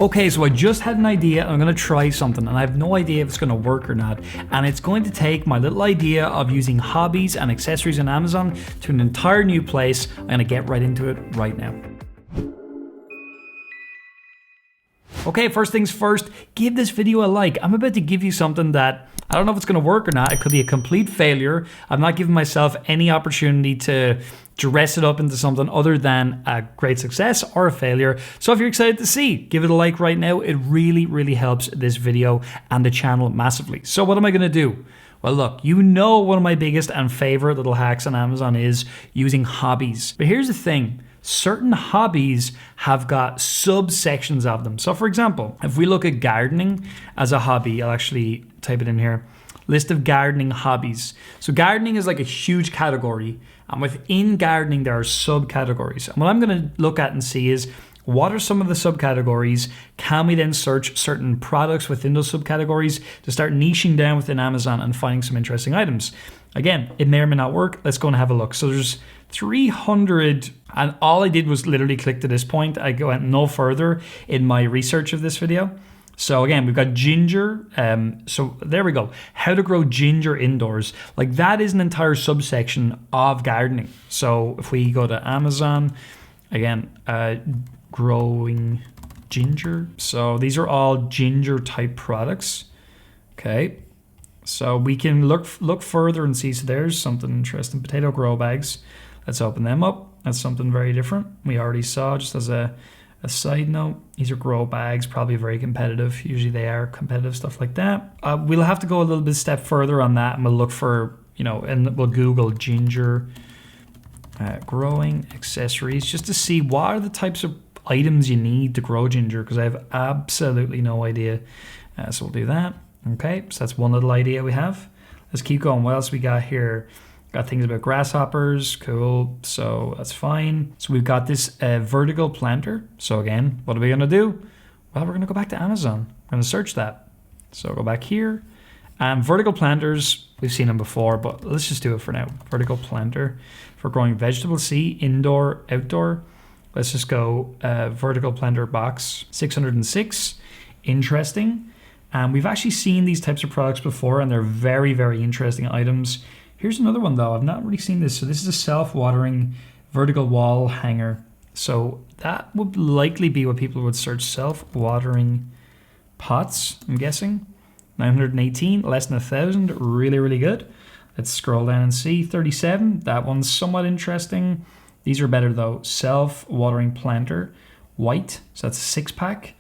Okay, so I just had an idea. I'm gonna try something and I have no idea if it's gonna work or not. And it's going to take my little idea of using hobbies and accessories on Amazon to an entire new place. I'm gonna get right into it right now. Okay, first things first, give this video a like. I'm about to give you something that I don't know if it's gonna work or not. It could be a complete failure. I'm not giving myself any opportunity to dress it up into something other than a great success or a failure. So if you're excited to see, give it a like right now. It really, really helps this video and the channel massively. So what am I gonna do? Well, look, you know one of my biggest and favorite little hacks on Amazon is using hobbies. But here's the thing. Certain hobbies have got subsections of them. So for example, if we look at gardening as a hobby, I'll actually type it in here, list of gardening hobbies. So gardening is like a huge category, and within gardening there are subcategories. And what I'm gonna look at and see is what are some of the subcategories? Can we then search certain products within those subcategories to start niching down within Amazon and finding some interesting items? Again, it may or may not work. Let's go and have a look. So there's 300, and all I did was literally click to this point. I went no further in my research of this video. So again, we've got ginger. So there we go. How to grow ginger indoors. Like that is an entire subsection of gardening. So if we go to Amazon, again, growing ginger. So these are all ginger type products. Okay. So we can look further and see. So there's something interesting. Potato grow bags. Let's open them up. That's something very different. We already saw, just as a side note, these are grow bags, probably very competitive. Usually they are competitive, stuff like that. We'll have to go a little bit step further on that, and we'll look for, and we'll Google ginger growing accessories just to see what are the types of items you need to grow ginger, because I have absolutely no idea. So we'll do that. Okay, so that's one little idea we have. Let's keep going. What else we got here? Got things about grasshoppers. Cool. So that's fine. So we've got this vertical planter. So again, what are we going to do? Well, we're going to go back to Amazon. We're going to search that. So go back here. Vertical planters, we've seen them before, but let's just do it for now. Vertical planter for growing vegetables. See, indoor, outdoor. Let's just go vertical planter box 606. Interesting. We've actually seen these types of products before, and they're very, very interesting items. Here's another one though. I've not really seen this. So this is a self-watering vertical wall hanger. So that would likely be what people would search, self-watering pots, I'm guessing. 918, less than 1,000, really, really good. Let's scroll down and see, 37. That one's somewhat interesting. These are better though. Self-watering planter, white. So that's a 6-pack.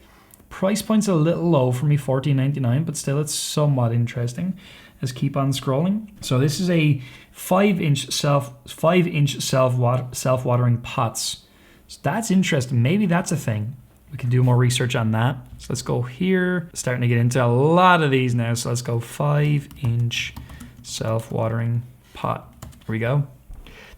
Price point's a little low for me, $14.99, but still it's somewhat interesting. Let's keep on scrolling. So this is a 5-inch self-watering pots. So that's interesting. Maybe that's a thing. We can do more research on that. So let's go here. Starting to get into a lot of these now. So let's go 5-inch self-watering pot. Here we go.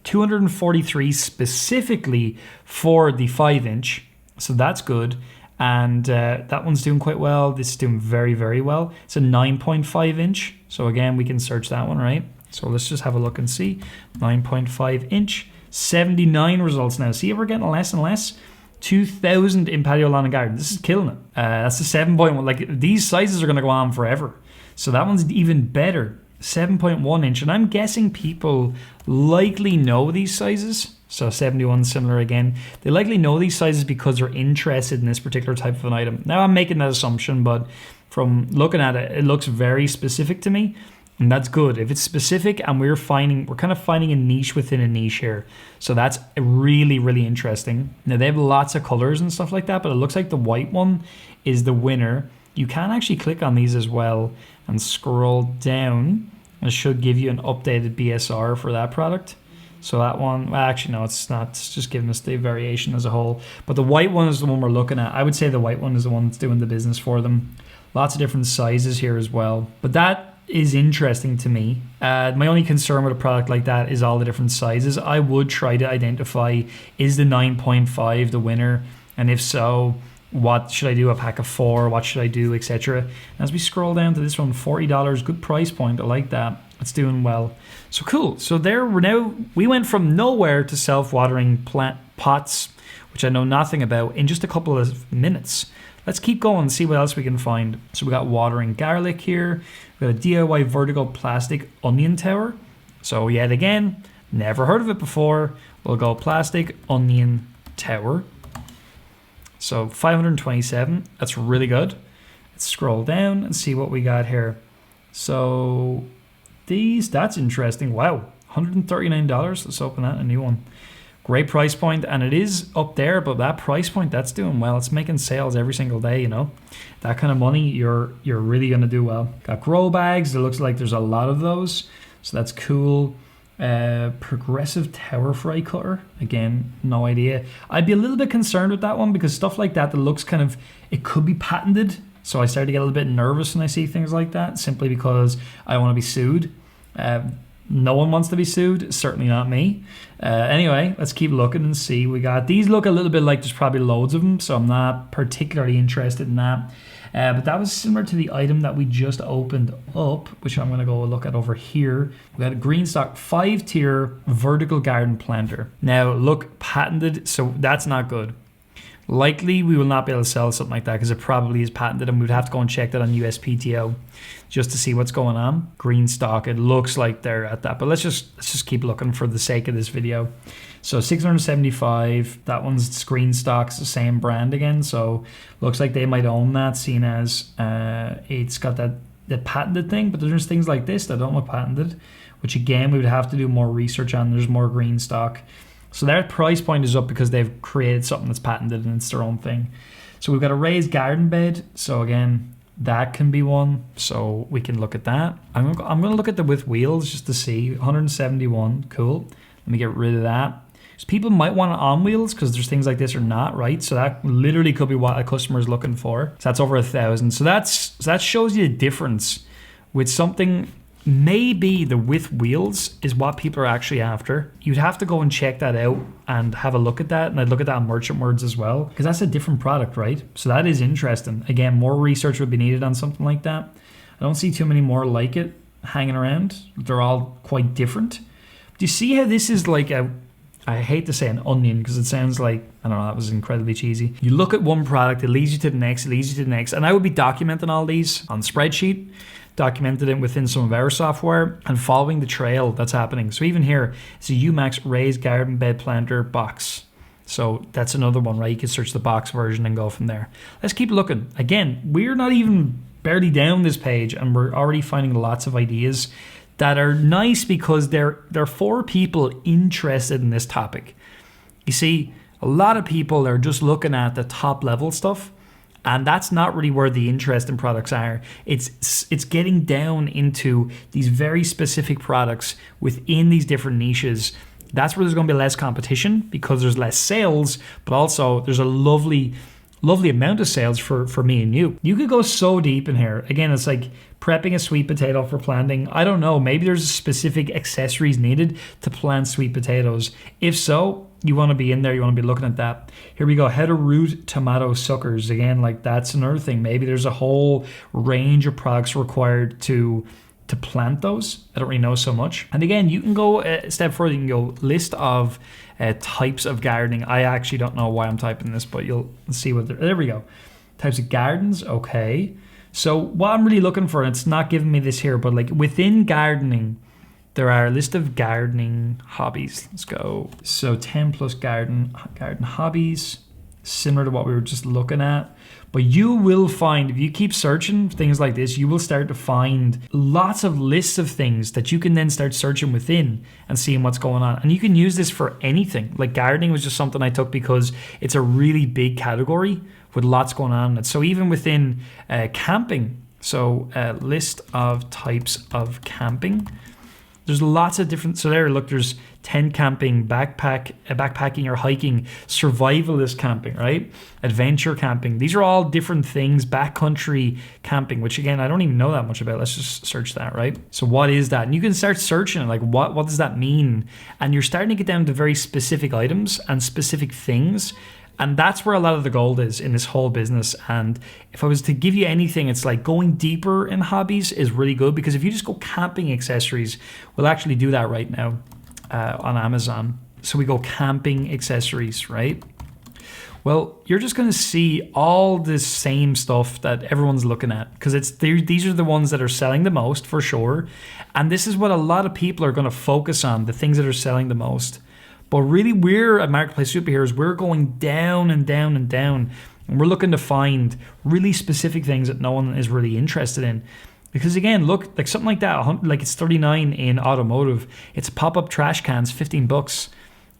243 specifically for the 5-inch. So that's good. And that one's doing quite well. This is doing very, very well. It's a 9.5 inch. So again, we can search that one, right? So let's just have a look and see. 9.5 inch, 79 results now. See if we're getting less and less. 2,000 in patio, lawn and garden. This is killing it. That's a 7.1. Like these sizes are gonna go on forever. So that one's even better. 7.1 inch. And I'm guessing people likely know these sizes. So 71 similar again. They likely know these sizes because they're interested in this particular type of an item. Now I'm making that assumption, but from looking at it, it looks very specific to me, and that's good. If it's specific and we're kind of finding a niche within a niche here. So that's really, really interesting. Now they have lots of colors and stuff like that, but it looks like the white one is the winner. You can actually click on these as well and scroll down, and it should give you an updated BSR for that product. So that one, well, actually, no, it's not. It's just giving us the variation as a whole. But the white one is the one we're looking at. I would say the white one is the one that's doing the business for them. Lots of different sizes here as well. But that is interesting to me. My only concern with a product like that is all the different sizes. I would try to identify, is the 9.5 the winner? And if so, what should I do? A pack of 4? What should I do, etc. As we scroll down to this one, $40, good price point. I like that. It's doing well. So cool. So there we went from nowhere to self-watering plant pots, which I know nothing about, in just a couple of minutes. Let's keep going and see what else we can find. So we got watering garlic here. We got a DIY vertical plastic onion tower. So yet again, never heard of it before. We'll go plastic onion tower. So 527, that's really good. Let's scroll down and see what we got here. So that's interesting. Wow, $139. Let's open that, a new one. Great price point, and it is up there, but that price point, that's doing well. It's making sales every single day, you know. That kind of money, you're really gonna do well. Got grow bags. It looks like there's a lot of those, so that's cool. Progressive tower fry cutter. Again, no idea. I'd be a little bit concerned with that one because stuff like that looks kind of, it could be patented. So I start to get a little bit nervous when I see things like that, simply because I don't want to be sued. No one wants to be sued, certainly not me. Anyway, let's keep looking and see. We got, these look a little bit like there's probably loads of them, so I'm not particularly interested in that. But that was similar to the item that we just opened up, which I'm gonna go look at over here. We got a green stock 5-tier vertical garden planter. Now look, patented, so that's not good. Likely we will not be able to sell something like that because it probably is patented, and we'd have to go and check that on USPTO just to see what's going on. Green stock, it looks like they're at that, but let's just keep looking for the sake of this video. So 675, that one's green stock's the same brand again, so looks like they might own that, seeing as it's got the patented thing, but there's things like this that don't look patented, which again we would have to do more research on. There's more green stock. So their price point is up because they've created something that's patented and it's their own thing. So we've got a raised garden bed. So again, that can be one. So we can look at that. I'm gonna look at the with wheels just to see. 171, cool. Let me get rid of that. So people might want it on wheels because there's things like this or not, right? So that literally could be what a customer is looking for. So that's over 1,000. So that shows you the difference with something. Maybe the with wheels is what people are actually after. You'd have to go and check that out and have a look at that. And I'd look at that on Merchant Words as well, because that's a different product, right? So that is interesting. Again, more research would be needed on something like that. I don't see too many more like it hanging around. They're all quite different. Do you see how this is like I hate to say an onion because it sounds like, I don't know, that was incredibly cheesy. You look at one product, it leads you to the next, it leads you to the next. And I would be documenting all these on spreadsheet, documented it within some of our software, and following the trail that's happening. So even here, it's a UMax raised garden bed planter box. So that's another one, right? You can search the box version and go from there. Let's keep looking. Again, we're not even barely down this page and we're already finding lots of ideas that are nice because they're for people interested in this topic. You see, a lot of people are just looking at the top level stuff, and that's not really where the interest in products are. It's getting down into these very specific products within these different niches. That's where there's going to be less competition because there's less sales, but also there's a lovely amount of sales for me and you. You could go so deep in here. Again, it's like prepping a sweet potato for planting. I don't know, maybe there's specific accessories needed to plant sweet potatoes. If so, you want to be in there, you want to be looking at that. Here we go, how to root tomato suckers. Again, like that's another thing. Maybe there's a whole range of products required to plant those. I don't really know so much. And again, you can go a step further. You can go list of types of gardening. I actually don't know why I'm typing this, but you'll see what there we go. Types of gardens, okay. So what I'm really looking for, and it's not giving me this here, but like within gardening, there are a list of gardening hobbies. Let's go. So 10 plus garden hobbies, similar to what we were just looking at. But you will find, if you keep searching things like this, you will start to find lots of lists of things that you can then start searching within and seeing what's going on. And you can use this for anything. Like gardening was just something I took because it's a really big category with lots going on in it. So even within camping, so list of types of camping, there's lots of different, so there, look, there's tent camping, backpacking or hiking, survivalist camping, right? Adventure camping. These are all different things. Backcountry camping, which again, I don't even know that much about. Let's just search that, right? So what is that? And you can start searching, like what does that mean? And you're starting to get down to very specific items and specific things. And that's where a lot of the gold is in this whole business. And if I was to give you anything, it's like going deeper in hobbies is really good, because if you just go camping accessories, we'll actually do that right now on Amazon. So we go camping accessories, right? Well, you're just going to see all this same stuff that everyone's looking at, because these are the ones that are selling the most for sure. And this is what a lot of people are going to focus on, the things that are selling the most. But really, we're at Marketplace Superheroes, we're going down and down and down. And we're looking to find really specific things that no one is really interested in. Because again, look, like something like that, like it's 39 in automotive. It's pop-up trash cans, $15.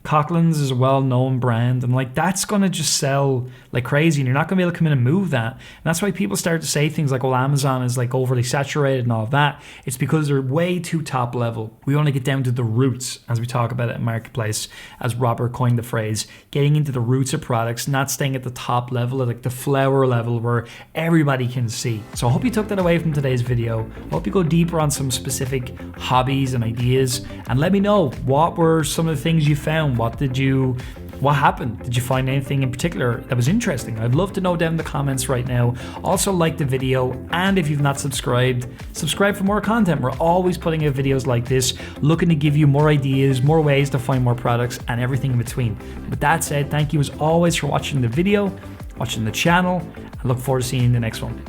Coughlin's is a well-known brand, and like that's gonna just sell like crazy, and you're not gonna be able to come in and move that. And that's why people start to say things like, "Well, Amazon is like overly saturated and all of that." It's because they're way too top level. We want to get down to the roots, as we talk about it in Marketplace, as Robert coined the phrase, getting into the roots of products, not staying at the top level, at like the flower level where everybody can see. So I hope you took that away from today's video. I hope you go deeper on some specific hobbies and ideas, and let me know what were some of the things you found. What happened? Did you find anything in particular that was interesting? I'd love to know down in the comments right now. Also, like the video, and if you've not subscribed, subscribe for more content. We're always putting out videos like this, looking to give you more ideas, more ways to find more products, and everything in between. With that said, thank you as always for watching the video, watching the channel, and look forward to seeing you in the next one.